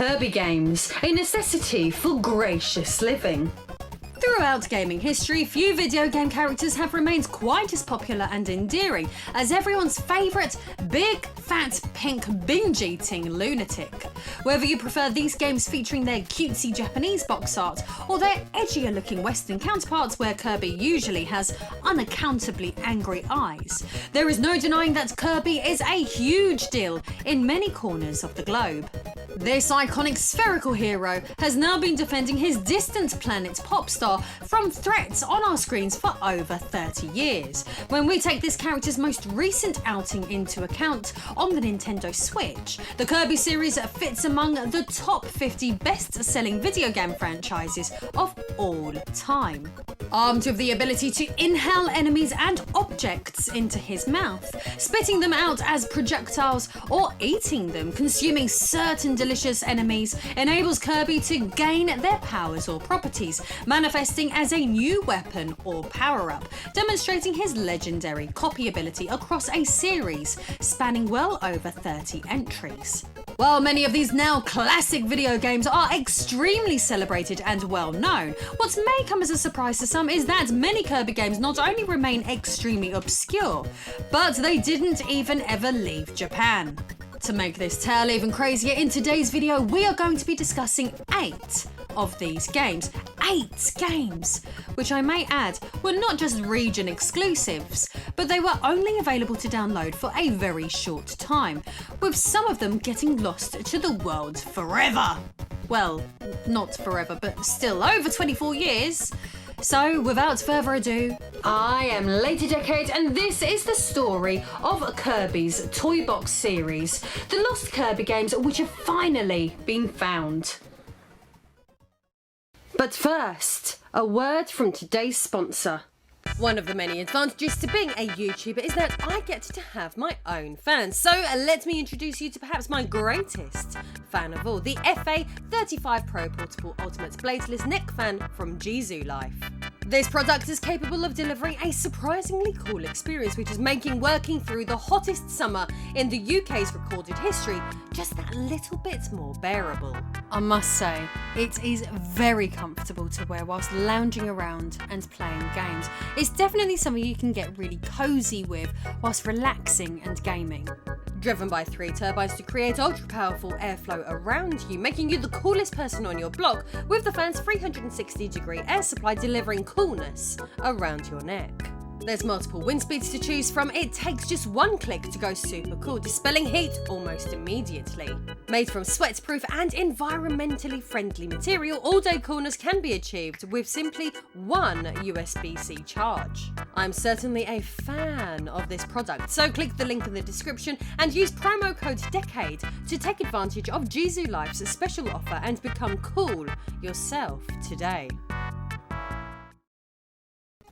Kirby Games, a necessity for gracious living. Throughout gaming history, few video game characters have remained quite as popular and endearing as everyone's favourite big, fat, pink, binge-eating lunatic. Whether you prefer these games featuring their cutesy Japanese box art or their edgier-looking Western counterparts where Kirby usually has unaccountably angry eyes, there is no denying that Kirby is a huge deal in many corners of the globe. This iconic spherical hero has now been defending his distant planet Popstar from threats on our screens for over 30 years. When we take this character's most recent outing into account on the Nintendo Switch, the Kirby series fits among the top 50 best-selling video game franchises of all time. Armed with the ability to inhale enemies and objects into his mouth, spitting them out as projectiles or eating them, consuming certain delicious enemies enables Kirby to gain their powers or properties, manifesting as a new weapon or power-up, demonstrating his legendary copy ability across a series spanning well over 30 entries. While many of these now classic video games are extremely celebrated and well known, what may come as a surprise to some is that many Kirby games not only remain extremely obscure, but they didn't even ever leave Japan. To make this tale even crazier, in today's video we are going to be discussing 8 of these games. 8 games! Which I may add were not just region exclusives, but they were only available to download for a very short time, with some of them getting lost to the world forever. Well, not forever, but still over 24 years. So, without further ado, I am Lady Decade and this is the story of Kirby's Toy Box series, the lost Kirby games which have finally been found. But first, a word from today's sponsor. One of the many advantages to being a YouTuber is that I get to have my own fans. So let me introduce you to perhaps my greatest fan of all, the FA35 Pro Portable Ultimate Bladeless Neck Fan from Jizu Life. This product is capable of delivering a surprisingly cool experience, which is making working through the hottest summer in the UK's recorded history just that little bit more bearable. I must say, it is very comfortable to wear whilst lounging around and playing games. It's definitely something you can get really cozy with whilst relaxing and gaming. Driven by 3 turbines to create ultra-powerful airflow around you, making you the coolest person on your block, with the fan's 360-degree air supply delivering coolness around your neck. There's multiple wind speeds to choose from. It takes just one click to go super cool, dispelling heat almost immediately. Made from sweat-proof and environmentally friendly material, all-day coolness can be achieved with simply one USB-C charge. I'm certainly a fan of this product, so click the link in the description and use promo code DECADE to take advantage of Jizu Life's special offer and become cool yourself today.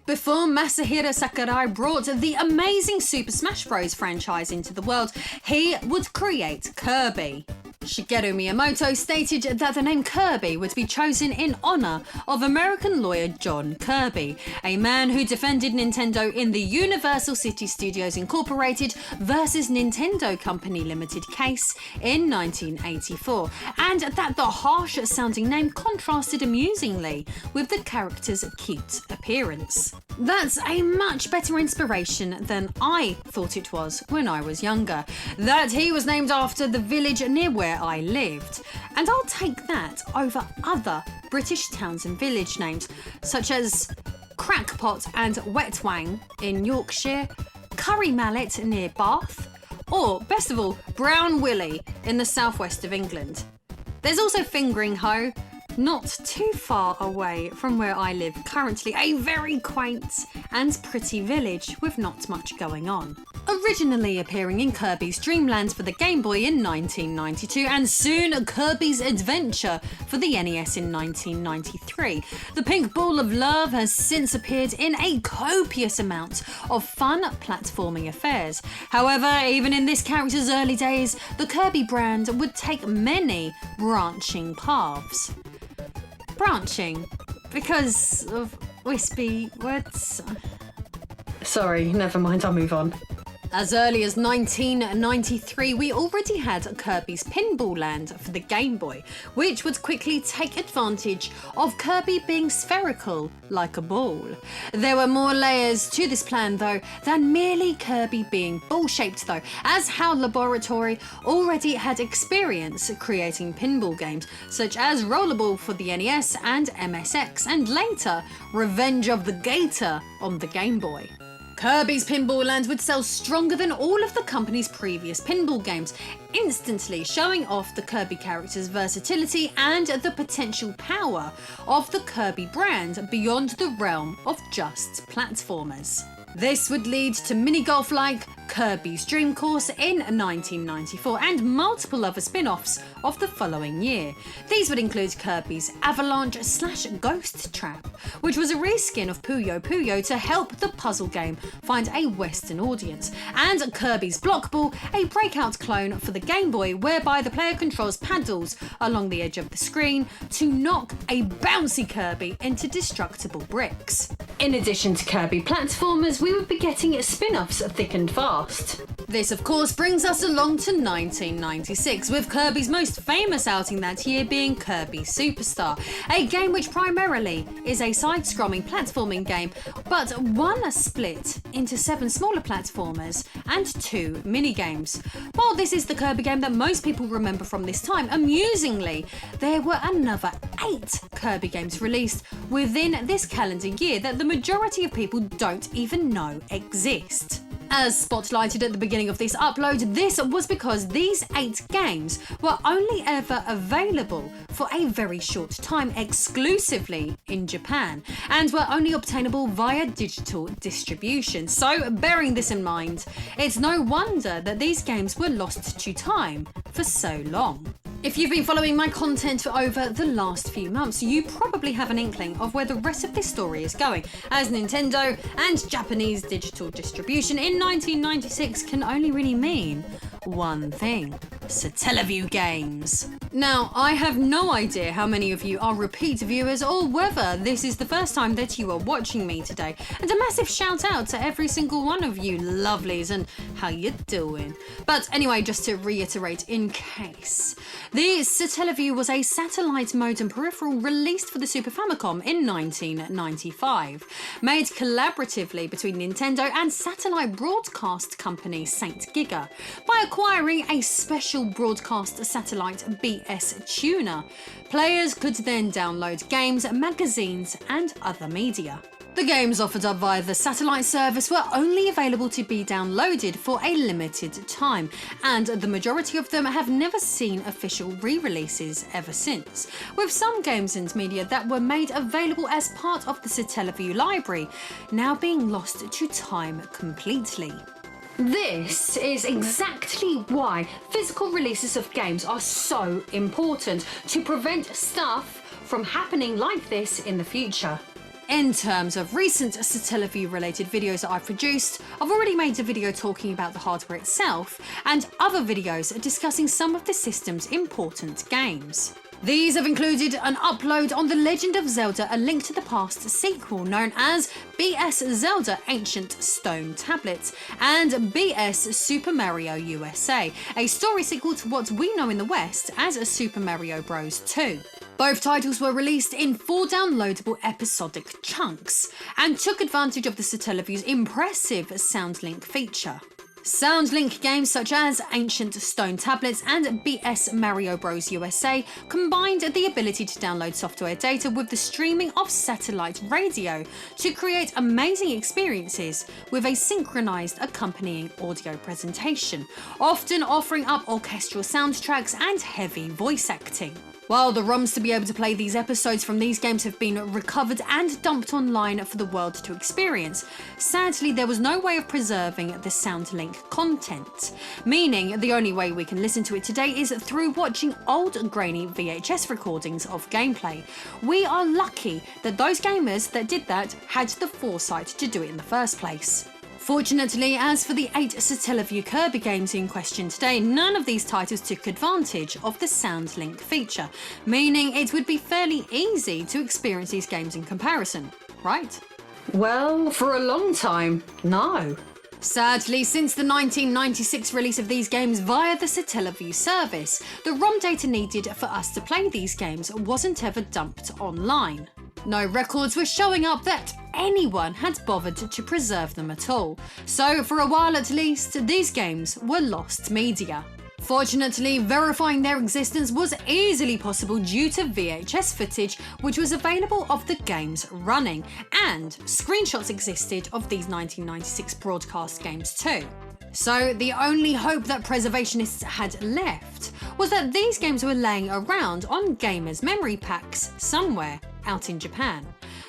Before Masahiro Sakurai brought the amazing Super Smash Bros. Franchise into the world, he would create Kirby. Shigeru Miyamoto stated that the name Kirby would be chosen in honour of American lawyer John Kirby, a man who defended Nintendo in the Universal City Studios Incorporated versus Nintendo Company Limited case in 1984, and that the harsh sounding name contrasted amusingly with the character's cute appearance. That's a much better inspiration than I thought it was when I was younger, that he was named after the village near where I lived, and I'll take that over other British towns and village names such as Crackpot and Wetwang in Yorkshire, Curry Mallet near Bath, or best of all, Brown Willie in the southwest of England. There's also Fingering Hoe, not too far away from where I live currently, a very quaint and pretty village with not much going on. Originally appearing in Kirby's Dream Land for the Game Boy in 1992 and soon Kirby's Adventure for the NES in 1993, the Pink Ball of Love has since appeared in a copious amount of fun platforming affairs. However, even in this character's early days, the Kirby brand would take many branching paths. Branching because of wispy words. Sorry, never mind, I'll move on. As early as 1993, we already had Kirby's Pinball Land for the Game Boy, which would quickly take advantage of Kirby being spherical like a ball. There were more layers to this plan though than merely Kirby being ball-shaped though, as HAL Laboratory already had experience creating pinball games such as Rollerball for the NES and MSX, and later Revenge of the Gator on the Game Boy. Kirby's Pinball Land would sell stronger than all of the company's previous pinball games, instantly showing off the Kirby character's versatility and the potential power of the Kirby brand beyond the realm of just platformers. This would lead to mini-golf like Kirby's Dream Course in 1994 and multiple other spin-offs of the following year. These would include Kirby's Avalanche/Ghost Trap, which was a reskin of Puyo Puyo to help the puzzle game find a Western audience, and Kirby's Block Ball, a breakout clone for the Game Boy whereby the player controls paddles along the edge of the screen to knock a bouncy Kirby into destructible bricks. In addition to Kirby platformers, we would be getting spin-offs thick and fast. This of course brings us along to 1996, with Kirby's most famous outing that year being Kirby Superstar, a game which primarily is a side-scrolling platforming game, but one split into 7 smaller platformers and 2 mini-games. While this is the Kirby game that most people remember from this time, amusingly, there were another 8 Kirby games released within this calendar year that the majority of people don't even know exist. As spotlighted at the beginning of this upload, this was because these 8 games were only ever available for a very short time exclusively in Japan, and were only obtainable via digital distribution. So bearing this in mind, it's no wonder that these games were lost to time for so long. If you've been following my content for over the last few months, you probably have an inkling of where the rest of this story is going, as Nintendo and Japanese digital distribution in 1996 can only really mean one thing: Satellaview Games. Now, I have no idea how many of you are repeat viewers or whether this is the first time that you are watching me today, and a massive shout out to every single one of you lovelies and how you doing. But anyway, just to reiterate in case, the Satellaview was a satellite modem peripheral released for the Super Famicom in 1995, made collaboratively between Nintendo and satellite broadcast company Saint Giga by acquiring a special broadcast satellite BS tuner. Players could then download games, magazines and other media. The games offered up via the satellite service were only available to be downloaded for a limited time, and the majority of them have never seen official re-releases ever since, with some games and media that were made available as part of the Satellaview library now being lost to time completely. This is exactly why physical releases of games are so important, to prevent stuff from happening like this in the future. In terms of recent Satellaview related videos that I've produced, I've already made a video talking about the hardware itself, and other videos discussing some of the system's important games. These have included an upload on The Legend of Zelda: A Link to the Past sequel known as BS Zelda Ancient Stone Tablets, and BS Super Mario USA, a story sequel to what we know in the West as Super Mario Bros. 2. Both titles were released in 4 downloadable episodic chunks and took advantage of the Satellaview's impressive SoundLink feature. SoundLink games such as Ancient Stone Tablets and BS Mario Bros. USA combined the ability to download software data with the streaming of satellite radio to create amazing experiences with a synchronized accompanying audio presentation, often offering up orchestral soundtracks and heavy voice acting. While the ROMs to be able to play these episodes from these games have been recovered and dumped online for the world to experience, sadly there was no way of preserving the SoundLink content, meaning the only way we can listen to it today is through watching old grainy VHS recordings of gameplay. We are lucky that those gamers that did that had the foresight to do it in the first place. Fortunately, as for the 8 Satellaview Kirby games in question today, none of these titles took advantage of the SoundLink feature, meaning it would be fairly easy to experience these games in comparison, right? Well, for a long time, no. Sadly, since the 1996 release of these games via the Satellaview service, the ROM data needed for us to play these games wasn't ever dumped online. No records were showing up that anyone had bothered to preserve them at all, so for a while at least, these games were lost media. Fortunately, verifying their existence was easily possible due to VHS footage which was available of the games running, and screenshots existed of these 1996 broadcast games too. So the only hope that preservationists had left was that these games were laying around on gamers' memory packs somewhere out in Japan.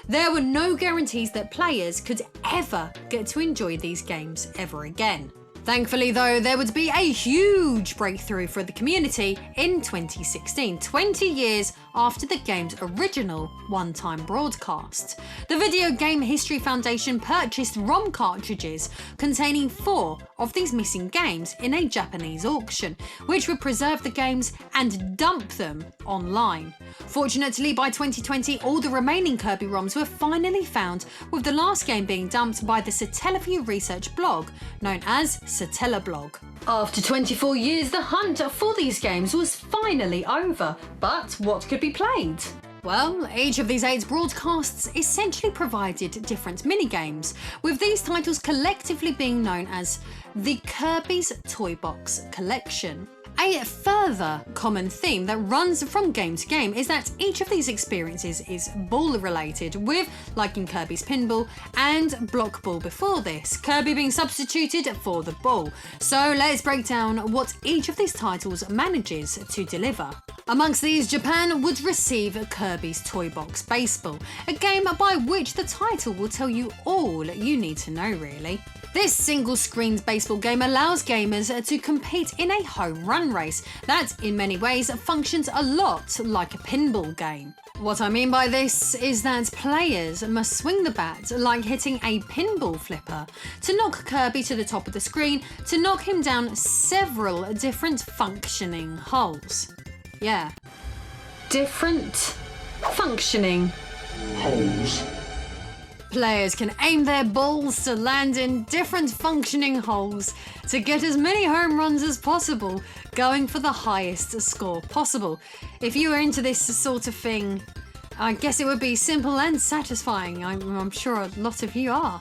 There were no guarantees that players could ever get to enjoy these games ever again. Thankfully though, there would be a huge breakthrough for the community in 2016, 20 years after the game's original one-time broadcast. The Video Game History Foundation purchased ROM cartridges containing 4 of these missing games in a Japanese auction, which would preserve the games and dump them online. Fortunately, by 2020, all the remaining Kirby ROMs were finally found, with the last game being dumped by the Satellaview research blog, known as Satellablog. After 24 years, the hunt for these games was finally over, but what could be played? Well, each of these 8 broadcasts essentially provided different minigames, with these titles collectively being known as the Kirbys Toy Box Collection. A further common theme that runs from game to game is that each of these experiences is ball related, with, like in Kirby's Pinball and Block Ball before this, Kirby being substituted for the ball. So let's break down what each of these titles manages to deliver. Amongst these, Japan would receive Kirby's Toy Box Baseball, a game by which the title will tell you all you need to know really. This single-screened baseball game allows gamers to compete in a home run race that, in many ways, functions a lot like a pinball game. What I mean by this is that players must swing the bat like hitting a pinball flipper to knock Kirby to the top of the screen to knock him down several different functioning holes. Yeah. Different functioning holes. Players can aim their balls to land in different functioning holes to get as many home runs as possible, going for the highest score possible. If you are into this sort of thing, I guess it would be simple and satisfying. I'm sure a lot of you are.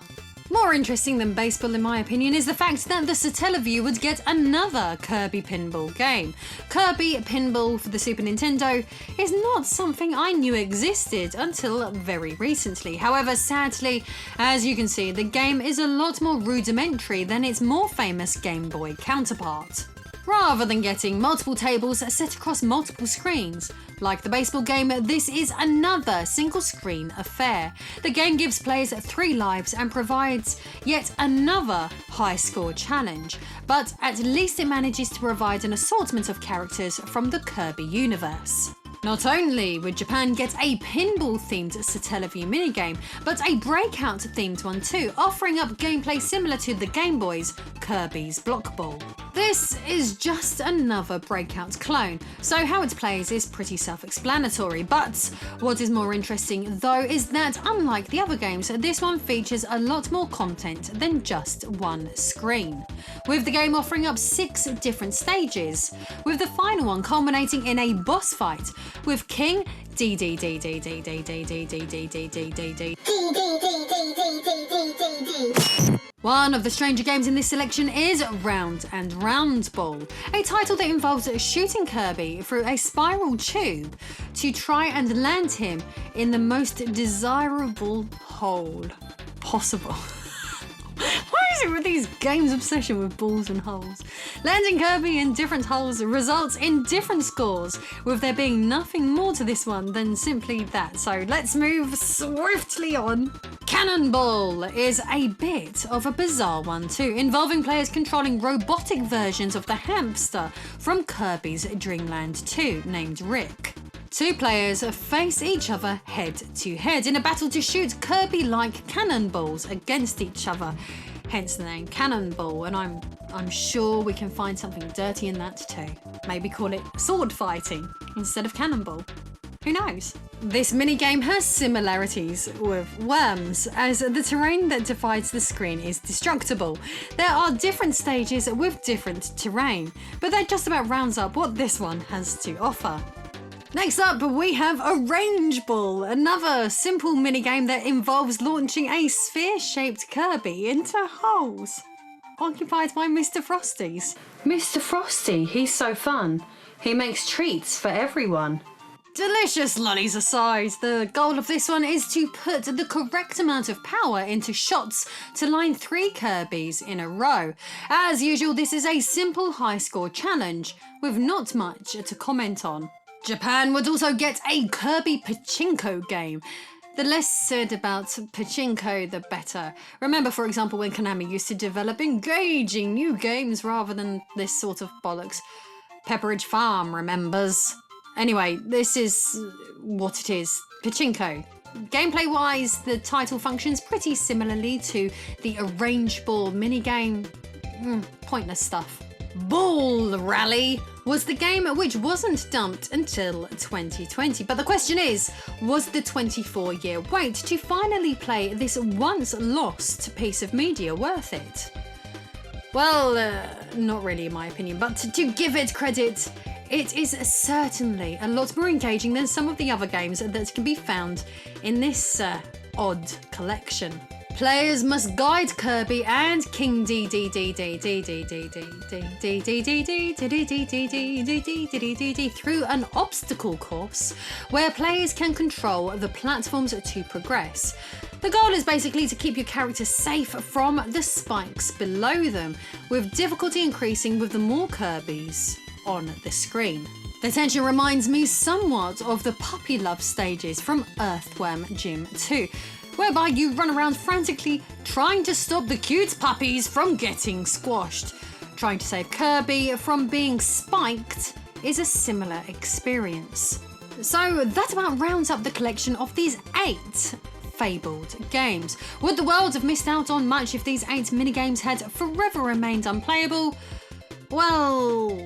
More interesting than baseball, in my opinion, is the fact that the Satellaview would get another Kirby Pinball game. Kirby Pinball for the Super Nintendo is not something I knew existed until very recently. However, sadly, as you can see, the game is a lot more rudimentary than its more famous Game Boy counterpart. Rather than getting multiple tables set across multiple screens, like the baseball game, this is another single-screen affair. The game gives players 3 lives and provides yet another high-score challenge, but at least it manages to provide an assortment of characters from the Kirby universe. Not only would Japan get a pinball-themed Satellaview minigame, but a breakout-themed one too, offering up gameplay similar to the Game Boy's Kirby's Block Ball. This is just another breakout clone, so how it plays is pretty self-explanatory, but what is more interesting though is that unlike the other games, this one features a lot more content than just one screen, with the game offering up 6 different stages, with the final one culminating in a boss fight with King One of the stranger games in this selection is Round and Round Ball, a title that involves shooting Kirby through a spiral tube to try and land him in the most desirable hole possible. Why is it with these games' obsession with balls and holes? Landing Kirby in different holes results in different scores, with there being nothing more to this one than simply that. So let's move swiftly on. Cannonball is a bit of a bizarre one too, involving players controlling robotic versions of the hamster from Kirby's Dreamland 2 named Rick. 2 players face each other head to head in a battle to shoot Kirby-like cannonballs against each other, hence the name Cannonball, and I'm sure we can find something dirty in that too. Maybe call it sword fighting instead of cannonball. Who knows? This minigame has similarities with Worms, as the terrain that divides the screen is destructible. There are different stages with different terrain, but that just about rounds up what this one has to offer. Next up, we have Arrange Ball, another simple minigame that involves launching a sphere-shaped Kirby into holes, occupied by Mr. Frosty's. Mr. Frosty, he's so fun. He makes treats for everyone. Delicious lollies aside, the goal of this one is to put the correct amount of power into shots to line 3 Kirbys in a row. As usual, this is a simple high score challenge with not much to comment on. Japan would also get a Kirby Pachinko game. The less said about Pachinko, the better. Remember, for example, when Konami used to develop engaging new games rather than this sort of bollocks. Pepperidge Farm remembers. Anyway, this is what it is. Pachinko. Gameplay-wise, the title functions pretty similarly to the Arrange Ball minigame. Pointless stuff. Ball Rally was the game which wasn't dumped until 2020. But the question is, was the 24-year wait to finally play this once lost piece of media worth it? Well, not really in my opinion, but to give it credit, it is certainly a lot more engaging than some of the other games that can be found in this odd collection. Players must guide Kirby and King through an obstacle course where players can control the platforms to progress. The goal is basically to keep your character safe from the spikes below them, with difficulty increasing with the more Kirbys on the screen. The tension reminds me somewhat of the puppy love stages from Earthworm Jim 2, whereby you run around frantically trying to stop the cute puppies from getting squashed. Trying to save Kirby from being spiked is a similar experience. So that about rounds up the collection of these 8 fabled games. Would the world have missed out on much if these 8 minigames had forever remained unplayable? Well,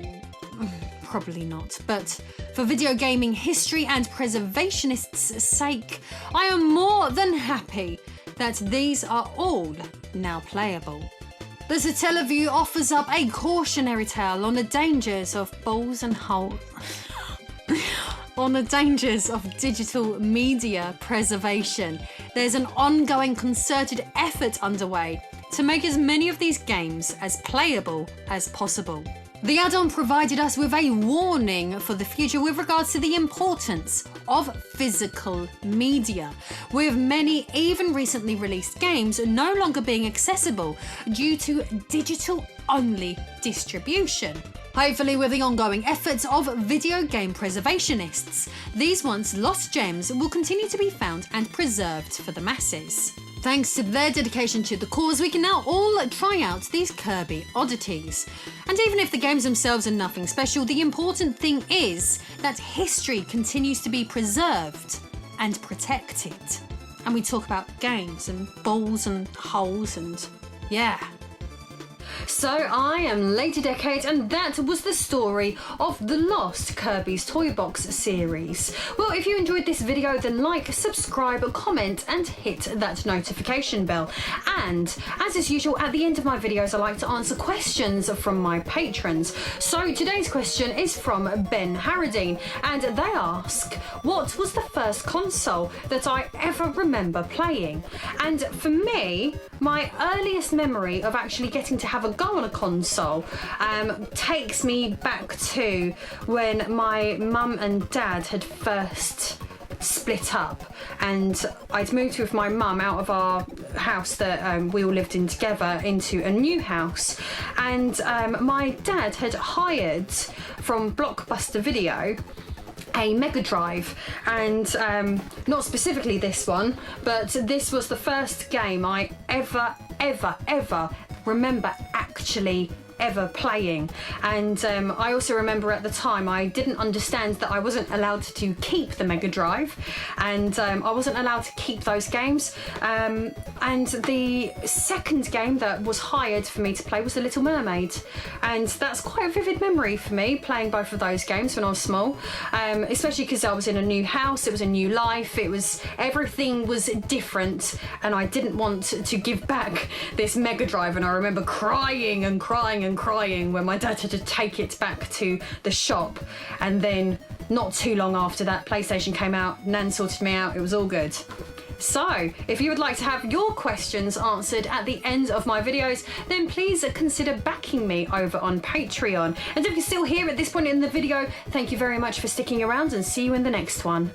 probably not, but for video gaming history and preservationists' sake, I am more than happy that these are all now playable. The Satellaview offers up a cautionary tale on the dangers of balls and holes. On the dangers of digital media preservation. There's an ongoing concerted effort underway to make as many of these games as playable as possible. The add-on provided us with a warning for the future with regards to the importance of physical media, with many even recently released games no longer being accessible due to digital-only distribution. Hopefully, with the ongoing efforts of video game preservationists, these once lost gems will continue to be found and preserved for the masses. Thanks to their dedication to the cause, we can now all try out these Kirby oddities. And even if the games themselves are nothing special, the important thing is that history continues to be preserved and protected. And we talk about games and balls and holes and yeah. So I am late a decade, and that was the story of the lost Kirby's Toy Box series. Well, if you enjoyed this video, then like, subscribe, comment and hit that notification bell. And as is usual, at the end of my videos I like to answer questions from my patrons. So today's question is from Ben Harradine, and they ask, what was the first console that I ever remember playing? And for me, my earliest memory of actually getting to have a go on a console takes me back to when my mum and dad had first split up, and I'd moved with my mum out of our house that we all lived in together into a new house, and my dad had hired from Blockbuster Video a Mega Drive, and not specifically this one, but this was the first game I ever remember actually ever playing. And I also remember at the time I didn't understand that I wasn't allowed to keep the Mega Drive, and I wasn't allowed to keep those games. And the second game that was hired for me to play was The Little Mermaid, and that's quite a vivid memory for me, playing both of those games when I was small, especially because I was in a new house, it was a new life, everything was different, and I didn't want to give back this Mega Drive. And I remember crying and crying and crying when my dad had to take it back to the shop. And then not too long after that, PlayStation came out, Nan sorted me out, it was all good. So, if you would like to have your questions answered at the end of my videos, then please consider backing me over on Patreon. And if you're still here at this point in the video, thank you very much for sticking around, and see you in the next one.